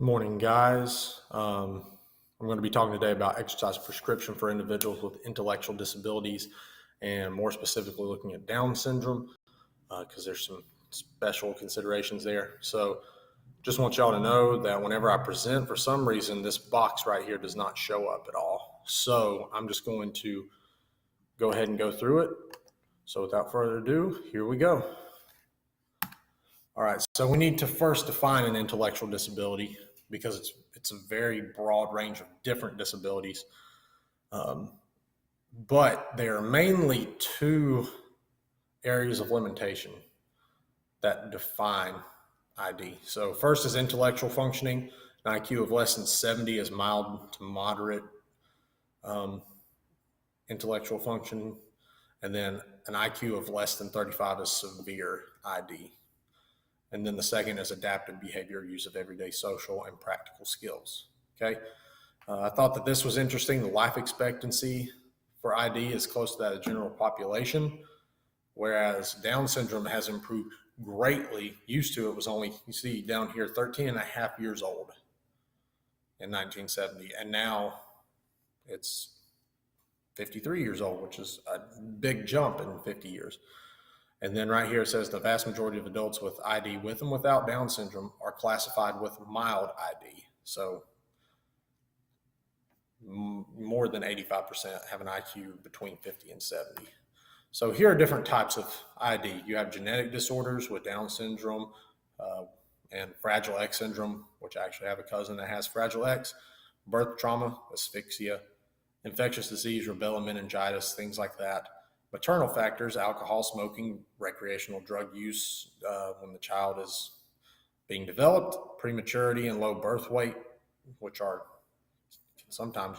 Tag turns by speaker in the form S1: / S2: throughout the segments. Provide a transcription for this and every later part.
S1: Morning, guys. I'm going to be talking today about exercise prescription for individuals with intellectual disabilities, and more specifically looking at Down syndrome, because there's some special considerations there. So just want y'all to know that whenever I present, for some reason, this box right here does not show up at all. So I'm just going to go ahead and go through it. So without further ado, here we go. All right, so we need to first define an intellectual disability because it's a very broad range of different disabilities. But there are mainly two areas of limitation that define ID. So first is intellectual functioning. An IQ of less than 70 is mild to moderate intellectual function. And then an IQ of less than 35 is severe ID. And then the second is adaptive behavior, use of everyday social and practical skills. Okay. I thought that this was interesting. The life expectancy for ID is close to that of general population, whereas Down syndrome has improved greatly. Used to, it was only, you see down here, 13 and a half years old in 1970. And now it's 53 years old, which is a big jump in 50 years. And then right here it says the vast majority of adults with ID with and without Down syndrome are classified with mild ID. So more than 85% have an IQ between 50 and 70. So here are different types of ID. You have genetic disorders with Down syndrome and Fragile X syndrome, which I actually have a cousin that has Fragile X, birth trauma, asphyxia, infectious disease, rubella meningitis, things like that. Maternal factors, alcohol, smoking, recreational drug use when the child is being developed, prematurity and low birth weight, which are sometimes,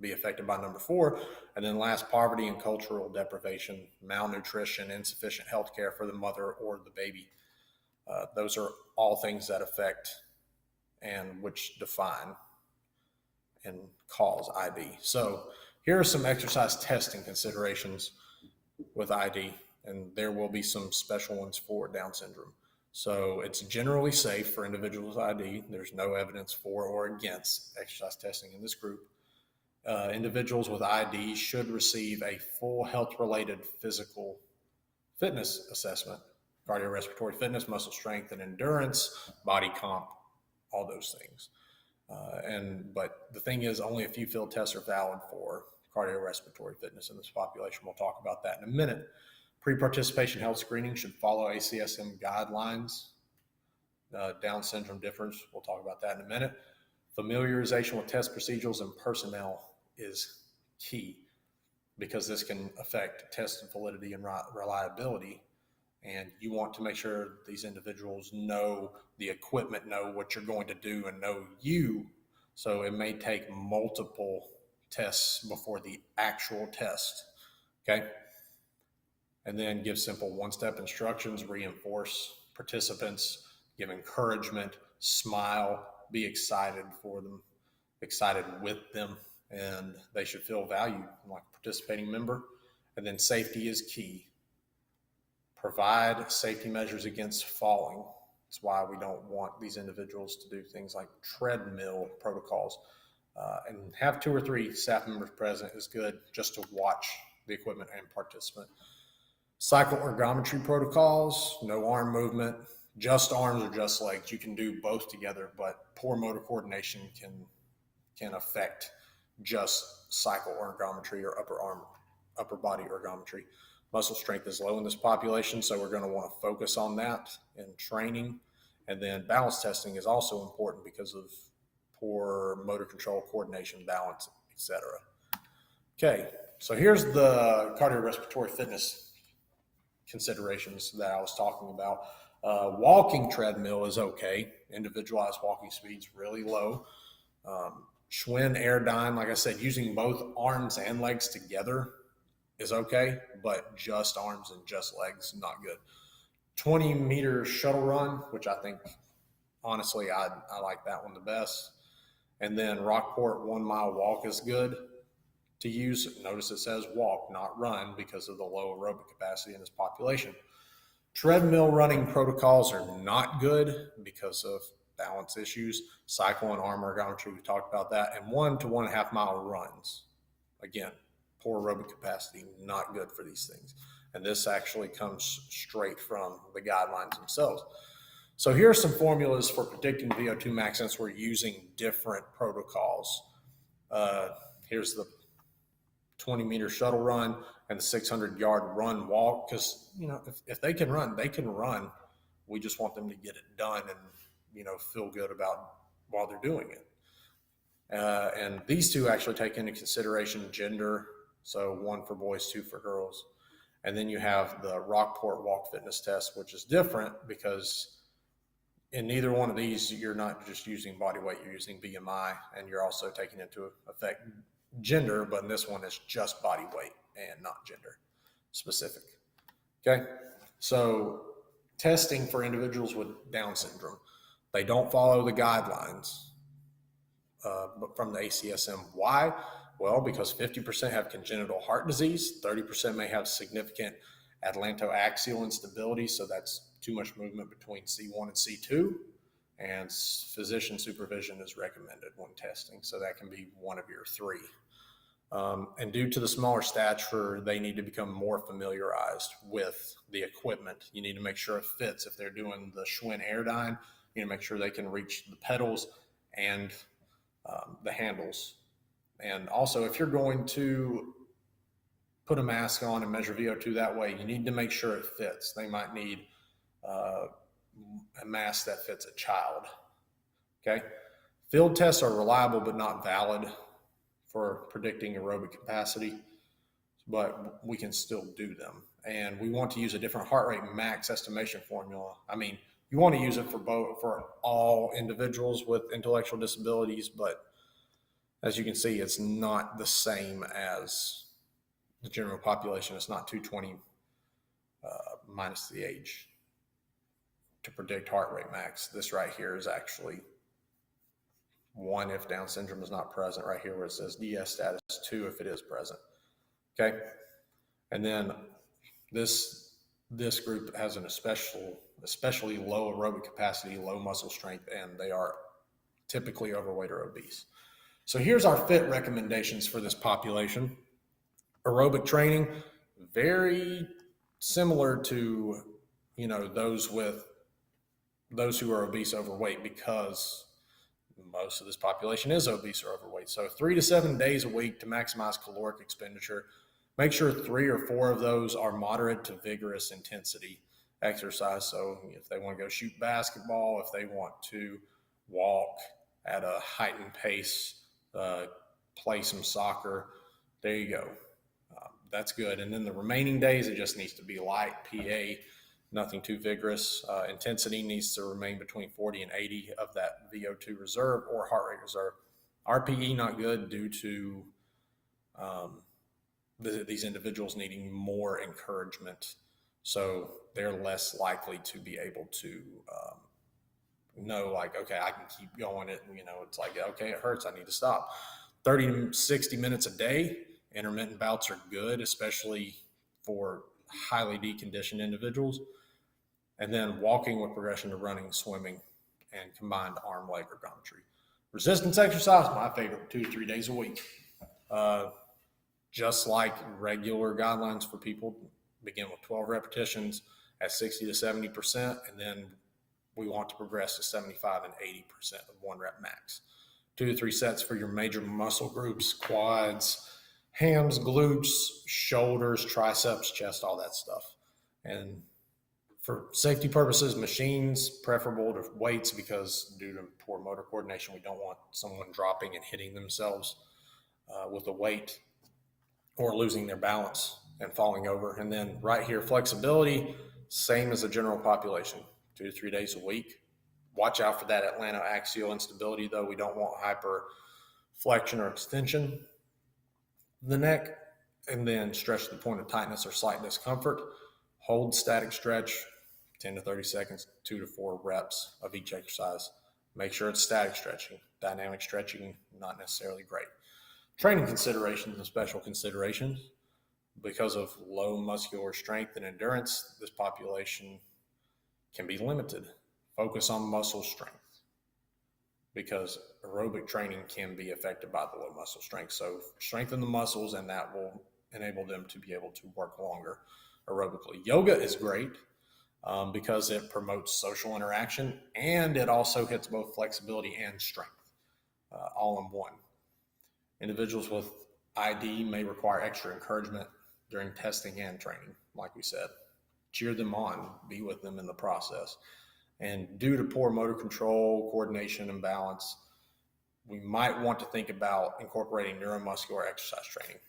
S1: be affected by number 4. And then last, poverty and cultural deprivation, malnutrition, insufficient health care for the mother or the baby. Those are all things that affect and which define and cause ID. So here are some exercise testing considerations with ID, and there will be some special ones for Down syndrome. So it's generally safe for individuals with ID. There's no evidence for or against exercise testing in this group. Individuals with ID should receive a full health-related physical fitness assessment, cardiorespiratory fitness, muscle strength and endurance, body comp, all those things. But the thing is, only a few field tests are valid for cardiorespiratory fitness in this population. We'll talk about that in a minute. Pre-participation health screening should follow ACSM guidelines. Down syndrome differs. We'll talk about that in a minute. Familiarization with test procedures and personnel is key because this can affect test validity and reliability. And you want to make sure these individuals know the equipment, know what you're going to do, and know you. So it may take multiple tests before the actual test. Okay. And then give simple one-step instructions, reinforce participants, give encouragement, smile, be excited for them, excited with them, and they should feel valued like a participating member. And then safety is key. Provide safety measures against falling. That's why we don't want these individuals to do things like treadmill protocols. And have 2 or 3 staff members present is good just to watch the equipment and participant. Cycle ergometry protocols, no arm movement, just arms or just legs. You can do both together, but poor motor coordination can affect just cycle ergometry or upper body ergometry. Muscle strength is low in this population, so we're going to want to focus on that in training. And then balance testing is also important because of poor motor control, coordination, balance, etc. Okay, so here's the cardiorespiratory fitness considerations that I was talking about. Walking treadmill is okay. Individualized walking speeds really low. Schwinn Airdyne, like I said, using both arms and legs together is okay, but just arms and just legs, not good. 20-meter shuttle run, which I think, honestly, I like that one the best. And then Rockport 1-mile walk is good to use. Notice it says walk, not run, because of the low aerobic capacity in this population. Treadmill running protocols are not good because of balance issues. Cycle and arm ergometry, we talked about that, and 1 to 1.5 mile runs. Again, poor aerobic capacity, not good for these things. And this actually comes straight from the guidelines themselves. So here are some formulas for predicting VO2 max since we're using different protocols. Here's the 20-meter shuttle run and the 600-yard run walk, because if they can run, they can run. We just want them to get it done and feel good about while they're doing it. And these two actually take into consideration gender, so 1 for boys, 2 for girls. And then you have the Rockport walk fitness test, which is different because in neither one of these, you're not just using body weight, you're using BMI, and you're also taking into effect gender, but in this one, it's just body weight and not gender specific. Okay, so testing for individuals with Down syndrome, they don't follow the guidelines from the ACSM. Why? Well, because 50% have congenital heart disease, 30% may have significant atlantoaxial instability, so that's too much movement between C1 and C2, and physician supervision is recommended when testing, so that can be one of your 3. And due to the smaller stature, they need to become more familiarized with the equipment. You need to make sure it fits. If they're doing the Schwinn Airdyne, you need to make sure they can reach the pedals and the handles. And also, if you're going to put a mask on and measure VO2 that way, you need to make sure it fits. They might need a mask that fits a child. Okay, field tests are reliable but not valid for predicting aerobic capacity, but we can still do them. And we want to use a different heart rate max estimation formula. I mean, you want to use it for all individuals with intellectual disabilities, but as you can see, it's not the same as the general population. It's not 220 minus the age to predict heart rate max. This right here is actually 1 if Down syndrome is not present, right here where it says DS status, 2 if it is present. Okay, and then this group has an especially low aerobic capacity, low muscle strength, and they are typically overweight or obese. So here's our fit recommendations for this population. Aerobic training, very similar to those who are obese, overweight, because most of this population is obese or overweight. So 3 to 7 days a week to maximize caloric expenditure. Make sure 3 or 4 of those are moderate to vigorous intensity exercise. So if they want to go shoot basketball, if they want to walk at a heightened pace, play some soccer, there you go. That's good. And then the remaining days, it just needs to be light PA, nothing too vigorous. Intensity needs to remain between 40 and 80 of that VO2 reserve or heart rate reserve. RPE not good due to these individuals needing more encouragement. So they're less likely to be able to know, like, okay, I can keep going. It's like, okay, it hurts, I need to stop. 30 to 60 minutes a day. Intermittent bouts are good, especially for highly deconditioned individuals. And then walking with progression to running, swimming, and combined arm leg ergometry. Resistance exercise, my favorite, 2 to 3 days a week. Just like regular guidelines for people, begin with 12 repetitions at 60 to 70%, and then we want to progress to 75 and 80% of 1 rep max. 2 to 3 sets for your major muscle groups, quads, hams, glutes, shoulders, triceps, chest, all that stuff. And for safety purposes, machines preferable to weights, because due to poor motor coordination, we don't want someone dropping and hitting themselves with a weight or losing their balance and falling over. And then right here, flexibility, same as the general population, 2 to 3 days a week. Watch out for that atlantoaxial instability, though. We don't want hyperflexion or extension of the neck. And then stretch to the point of tightness or slight discomfort. Hold static stretch, 10 to 30 seconds, 2 to 4 reps of each exercise. Make sure it's static stretching. Dynamic stretching, not necessarily great. Training considerations and special considerations. Because of low muscular strength and endurance, this population can be limited. Focus on muscle strength. because aerobic training can be affected by the low muscle strength. So strengthen the muscles, and that will enable them to be able to work longer aerobically. Yoga is great because it promotes social interaction, and it also hits both flexibility and strength all in one. Individuals with ID may require extra encouragement during testing and training, like we said. Cheer them on, be with them in the process. And due to poor motor control, coordination, and balance, we might want to think about incorporating neuromuscular exercise training.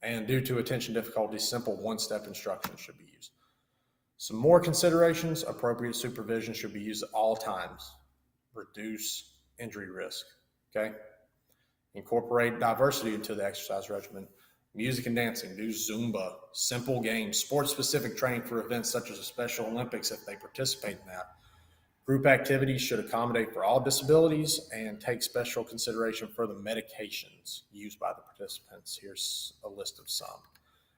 S1: And due to attention difficulties, simple one-step instructions should be used. Some more considerations: appropriate supervision should be used at all times. Reduce injury risk, okay? Incorporate diversity into the exercise regimen. Music and dancing, do Zumba, simple games, sports-specific training for events such as the Special Olympics if they participate in that. Group activities should accommodate for all disabilities and take special consideration for the medications used by the participants. Here's a list of some.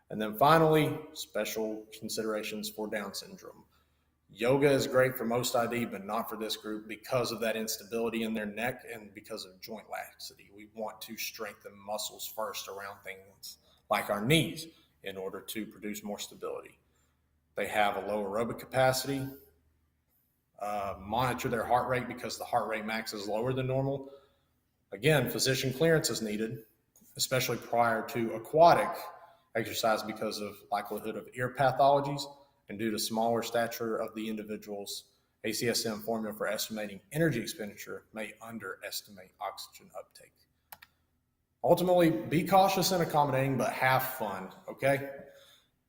S1: And then finally, special considerations for Down syndrome. Yoga is great for most ID, but not for this group because of that instability in their neck and because of joint laxity. We want to strengthen muscles first around things like our knees in order to produce more stability. They have a low aerobic capacity. Monitor their heart rate because the heart rate max is lower than normal. Again, physician clearance is needed, especially prior to aquatic exercise because of likelihood of ear pathologies, and due to smaller stature of the individuals, ACSM formula for estimating energy expenditure may underestimate oxygen uptake. Ultimately, be cautious and accommodating, but have fun, okay?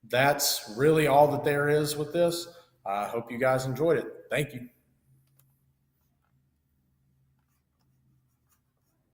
S1: That's really all that there is with this. I hope you guys enjoyed it. Thank you.